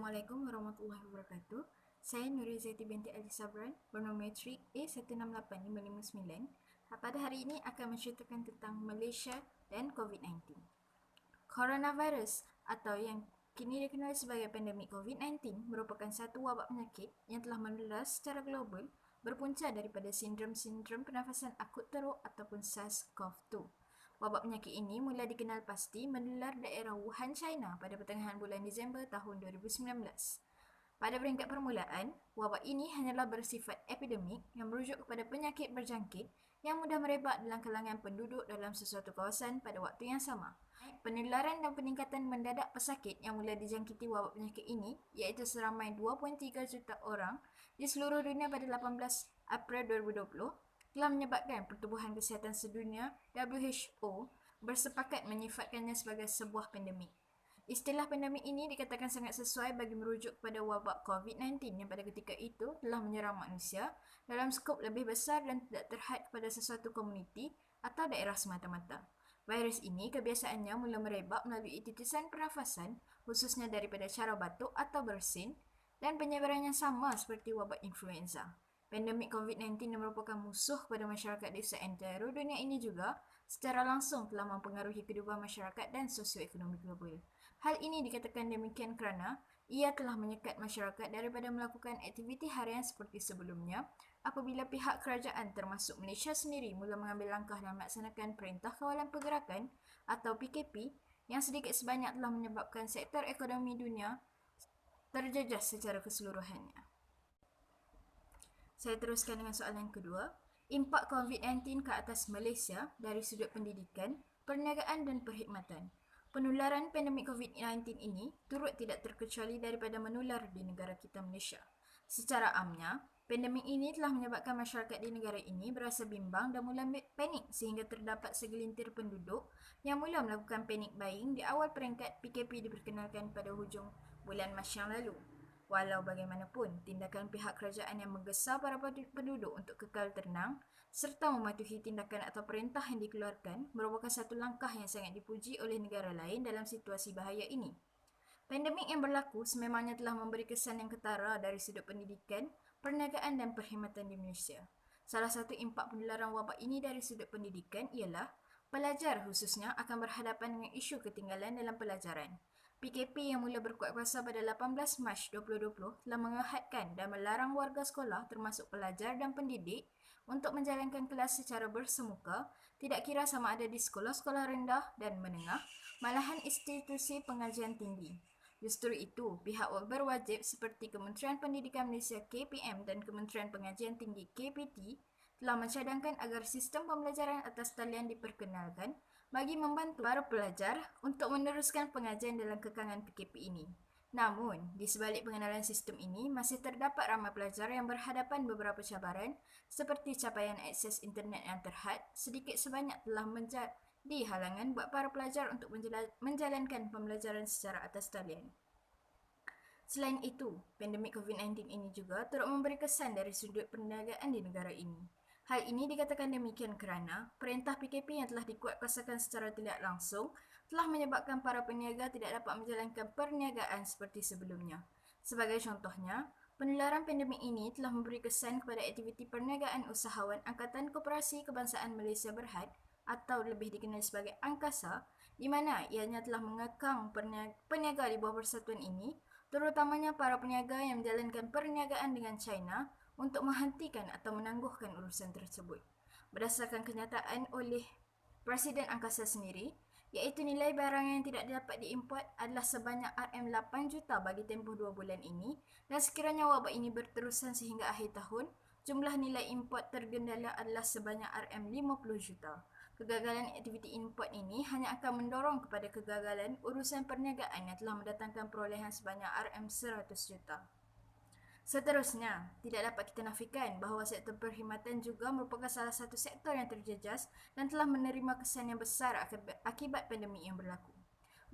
Assalamualaikum warahmatullahi wabarakatuh. Saya Nurizati binti Ali Sabran, bernometrik A168559. Pada hari ini akan menceritakan tentang Malaysia dan COVID-19. Coronavirus atau yang kini dikenali sebagai pandemik COVID-19 merupakan satu wabak penyakit yang telah menular secara global berpunca daripada sindrom-sindrom pernafasan akut teruk ataupun SARS-CoV-2. Wabak penyakit ini mula dikenal pasti menular daerah Wuhan, China pada pertengahan bulan Disember tahun 2019. Pada peringkat permulaan, wabak ini hanyalah bersifat epidemik yang merujuk kepada penyakit berjangkit yang mudah merebak dalam kalangan penduduk dalam sesuatu kawasan pada waktu yang sama. Penularan dan peningkatan mendadak pesakit yang mula dijangkiti wabak penyakit ini iaitu seramai 2.3 juta orang di seluruh dunia pada 18 April 2020 telah menyebabkan Pertubuhan Kesihatan Sedunia WHO bersepakat menyifatkannya sebagai sebuah pandemik. Istilah pandemik ini dikatakan sangat sesuai bagi merujuk kepada wabak COVID-19 yang pada ketika itu telah menyerang manusia dalam skop lebih besar dan tidak terhad kepada sesuatu komuniti atau daerah semata-mata. Virus ini kebiasaannya mula merebak melalui titisan pernafasan, khususnya daripada cara batuk atau bersin, dan penyebarannya sama seperti wabak influenza. Pandemik COVID-19 yang merupakan musuh kepada masyarakat di seantero dunia ini juga secara langsung telah mempengaruhi kehidupan masyarakat dan sosioekonomi global. Hal ini dikatakan demikian kerana ia telah menyekat masyarakat daripada melakukan aktiviti harian seperti sebelumnya apabila pihak kerajaan termasuk Malaysia sendiri mula mengambil langkah dalam melaksanakan Perintah Kawalan Pergerakan atau PKP yang sedikit sebanyak telah menyebabkan sektor ekonomi dunia terjejas secara keseluruhannya. Saya teruskan dengan soalan kedua. Impak COVID-19 ke atas Malaysia dari sudut pendidikan, perniagaan dan perkhidmatan. Penularan pandemik COVID-19 ini turut tidak terkecuali daripada menular di negara kita Malaysia. Secara amnya, pandemik ini telah menyebabkan masyarakat di negara ini berasa bimbang dan mula panik sehingga terdapat segelintir penduduk yang mula melakukan panic buying di awal peringkat PKP diperkenalkan pada hujung bulan Mac yang lalu. Walau bagaimanapun, tindakan pihak kerajaan yang menggesa para penduduk untuk kekal tenang serta mematuhi tindakan atau perintah yang dikeluarkan merupakan satu langkah yang sangat dipuji oleh negara lain dalam situasi bahaya ini. Pandemik yang berlaku sememangnya telah memberi kesan yang ketara dari sudut pendidikan, perniagaan dan perkhidmatan di Malaysia. Salah satu impak penularan wabak ini dari sudut pendidikan ialah pelajar khususnya akan berhadapan dengan isu ketinggalan dalam pelajaran. PKP yang mula berkuat kuasa pada 18 Mac 2020 telah mengehadkan dan melarang warga sekolah termasuk pelajar dan pendidik untuk menjalankan kelas secara bersemuka, tidak kira sama ada di sekolah-sekolah rendah dan menengah, malahan institusi pengajian tinggi. Justru itu, pihak berwajib seperti Kementerian Pendidikan Malaysia KPM dan Kementerian Pengajian Tinggi KPT telah mencadangkan agar sistem pembelajaran atas talian diperkenalkan bagi membantu para pelajar untuk meneruskan pengajian dalam kekangan PKP ini. Namun, di sebalik pengenalan sistem ini, masih terdapat ramai pelajar yang berhadapan beberapa cabaran seperti capaian akses internet yang terhad, sedikit sebanyak telah menjadi halangan buat para pelajar untuk menjalankan pembelajaran secara atas talian. Selain itu, pandemik COVID-19 ini juga turut memberi kesan dari sudut perniagaan di negara ini. Hal ini dikatakan demikian kerana perintah PKP yang telah dikuatkuasakan secara tidak langsung telah menyebabkan para peniaga tidak dapat menjalankan perniagaan seperti sebelumnya. Sebagai contohnya, penularan pandemik ini telah memberi kesan kepada aktiviti perniagaan usahawan Angkatan Koperasi Kebangsaan Malaysia Berhad atau lebih dikenali sebagai Angkasa, di mana ianya telah mengekang peniaga di bawah persatuan ini, terutamanya para peniaga yang menjalankan perniagaan dengan China untuk menghentikan atau menangguhkan urusan tersebut. Berdasarkan kenyataan oleh Presiden Angkasa sendiri, iaitu nilai barang yang tidak dapat diimport adalah sebanyak RM8 juta bagi tempoh 2 bulan ini, dan sekiranya wabak ini berterusan sehingga akhir tahun, jumlah nilai import tergendala adalah sebanyak RM50 juta. Kegagalan aktiviti import ini hanya akan mendorong kepada kegagalan urusan perniagaan yang telah mendatangkan perolehan sebanyak RM100 juta. Seterusnya, tidak dapat kita nafikan bahawa sektor perkhidmatan juga merupakan salah satu sektor yang terjejas dan telah menerima kesan yang besar akibat pandemik yang berlaku.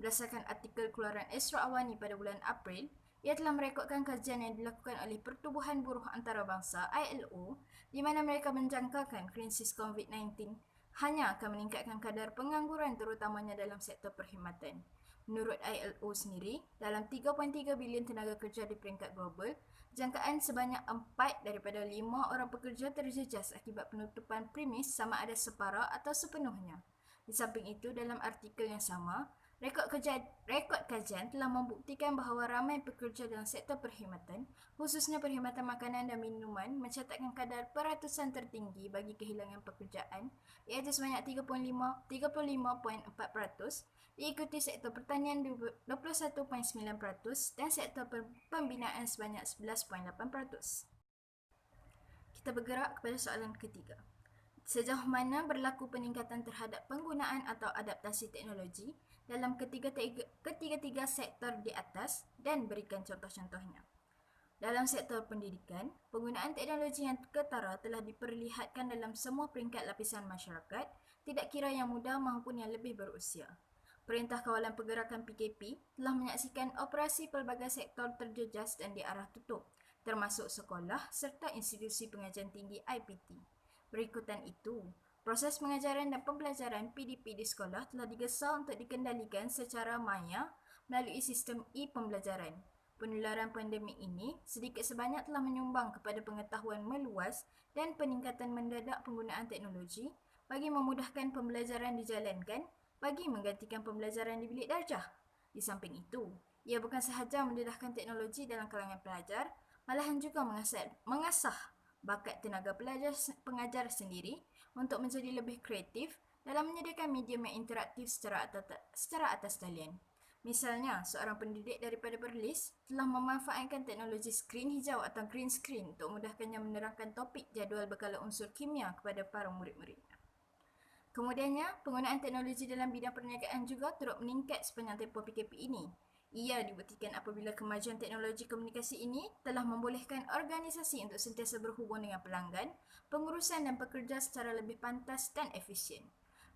Berdasarkan artikel keluaran Esra Awani pada bulan April, ia telah merekodkan kajian yang dilakukan oleh Pertubuhan Buruh Antarabangsa ILO di mana mereka menjangkakan krisis COVID-19 hanya akan meningkatkan kadar pengangguran terutamanya dalam sektor perkhidmatan. Menurut ILO sendiri, dalam 3.3 bilion tenaga kerja di peringkat global, jangkaan sebanyak 4 daripada 5 orang pekerja terjejas akibat penutupan premis sama ada separa atau sepenuhnya. Di samping itu, dalam artikel yang sama, rekod kajian telah membuktikan bahawa ramai pekerja dalam sektor perkhidmatan, khususnya perkhidmatan makanan dan minuman, mencatatkan kadar peratusan tertinggi bagi kehilangan pekerjaan, iaitu sebanyak 35.4%, diikuti sektor pertanian 21.9% dan sektor pembinaan sebanyak 11.8%. Kita bergerak kepada soalan ketiga. Sejauh mana berlaku peningkatan terhadap penggunaan atau adaptasi teknologi dalam ketiga-tiga sektor di atas dan berikan contoh-contohnya. Dalam sektor pendidikan, penggunaan teknologi yang ketara telah diperlihatkan dalam semua peringkat lapisan masyarakat, tidak kira yang muda maupun yang lebih berusia. Perintah Kawalan Pergerakan PKP telah menyaksikan operasi pelbagai sektor terjejas dan diarah tutup, termasuk sekolah serta institusi pengajian tinggi IPT. Berikutan itu, proses pengajaran dan pembelajaran PDP di sekolah telah digesa untuk dikendalikan secara maya melalui sistem e-pembelajaran. Penularan pandemik ini sedikit sebanyak telah menyumbang kepada pengetahuan meluas dan peningkatan mendadak penggunaan teknologi bagi memudahkan pembelajaran dijalankan bagi menggantikan pembelajaran di bilik darjah. Di samping itu, ia bukan sahaja mendedahkan teknologi dalam kalangan pelajar, malahan juga mengasah bakat tenaga pengajar sendiri untuk menjadi lebih kreatif dalam menyediakan medium yang interaktif secara atas talian. Misalnya, seorang pendidik daripada Perlis telah memanfaatkan teknologi skrin hijau atau green screen untuk memudahkannya menerangkan topik jadual berkala unsur kimia kepada para murid-muridnya. Kemudiannya, penggunaan teknologi dalam bidang perniagaan juga turut meningkat sepanjang tempoh PKP ini. Ia dibuktikan apabila kemajuan teknologi komunikasi ini telah membolehkan organisasi untuk sentiasa berhubung dengan pelanggan, pengurusan dan pekerja secara lebih pantas dan efisien.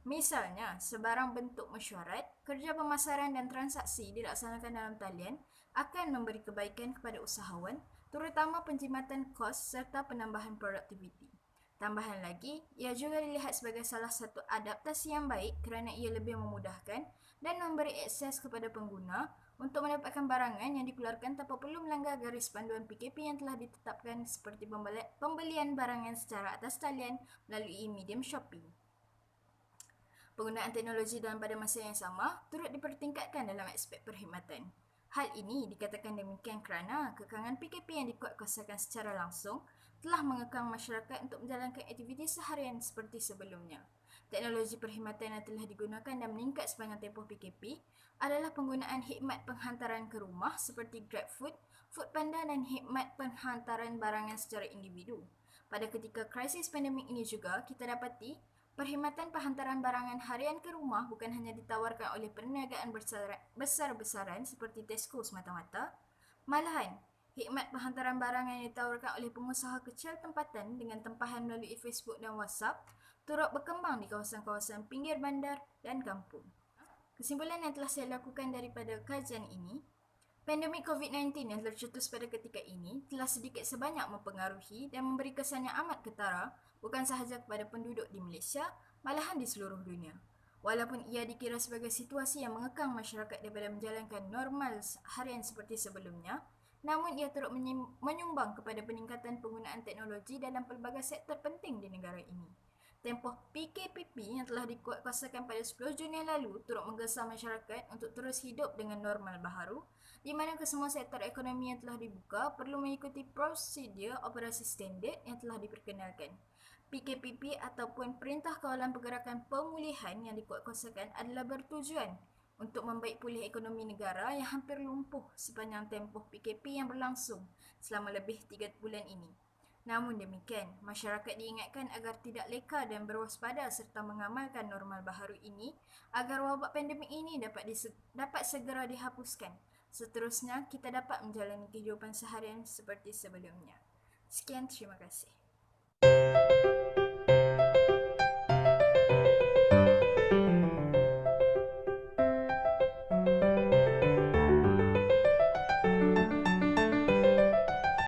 Misalnya, sebarang bentuk mesyuarat, kerja pemasaran dan transaksi dilaksanakan dalam talian akan memberi kebaikan kepada usahawan, terutama penjimatan kos serta penambahan produktiviti. Tambahan lagi, ia juga dilihat sebagai salah satu adaptasi yang baik kerana ia lebih memudahkan dan memberi akses kepada pengguna untuk mendapatkan barangan yang dikeluarkan tanpa perlu melanggar garis panduan PKP yang telah ditetapkan seperti pembelian barangan secara atas talian melalui medium shopping. Penggunaan teknologi dalam pada masa yang sama turut dipertingkatkan dalam aspek perkhidmatan. Hal ini dikatakan demikian kerana kekangan PKP yang dikuatkuasakan secara langsung telah mengekang masyarakat untuk menjalankan aktiviti seharian seperti sebelumnya. Teknologi perkhidmatan yang telah digunakan dan meningkat sepanjang tempoh PKP adalah penggunaan khidmat penghantaran ke rumah seperti GrabFood, Foodpanda dan khidmat penghantaran barangan secara individu. Pada ketika krisis pandemik ini juga, kita dapati perkhidmatan penghantaran barangan harian ke rumah bukan hanya ditawarkan oleh perniagaan besar-besaran seperti Tesco semata-mata, malahan khidmat penghantaran barangan yang ditawarkan oleh pengusaha kecil tempatan dengan tempahan melalui Facebook dan WhatsApp turut berkembang di kawasan-kawasan pinggir bandar dan kampung. Kesimpulan yang telah saya lakukan daripada kajian ini, pandemik COVID-19 yang tercetus pada ketika ini telah sedikit sebanyak mempengaruhi dan memberi kesan yang amat ketara bukan sahaja kepada penduduk di Malaysia, malahan di seluruh dunia. Walaupun ia dikira sebagai situasi yang mengekang masyarakat daripada menjalankan normal harian seperti sebelumnya, namun ia turut menyumbang kepada peningkatan penggunaan teknologi dalam pelbagai sektor penting di negara ini. Tempoh PKPP yang telah dikuatkuasakan pada 10 Jun yang lalu turut menggesa masyarakat untuk terus hidup dengan normal baharu, di mana kesemua sektor ekonomi yang telah dibuka perlu mengikuti prosedur operasi standard yang telah diperkenalkan. PKPP ataupun Perintah Kawalan Pergerakan Pemulihan yang dikuatkuasakan adalah bertujuan untuk membaik pulih ekonomi negara yang hampir lumpuh sepanjang tempoh PKP yang berlangsung selama lebih 3 bulan ini. Namun demikian, masyarakat diingatkan agar tidak leka dan berwaspada serta mengamalkan normal baharu ini agar wabak pandemik ini dapat segera dihapuskan. Seterusnya, kita dapat menjalani kehidupan seharian seperti sebelumnya. Sekian, terima kasih.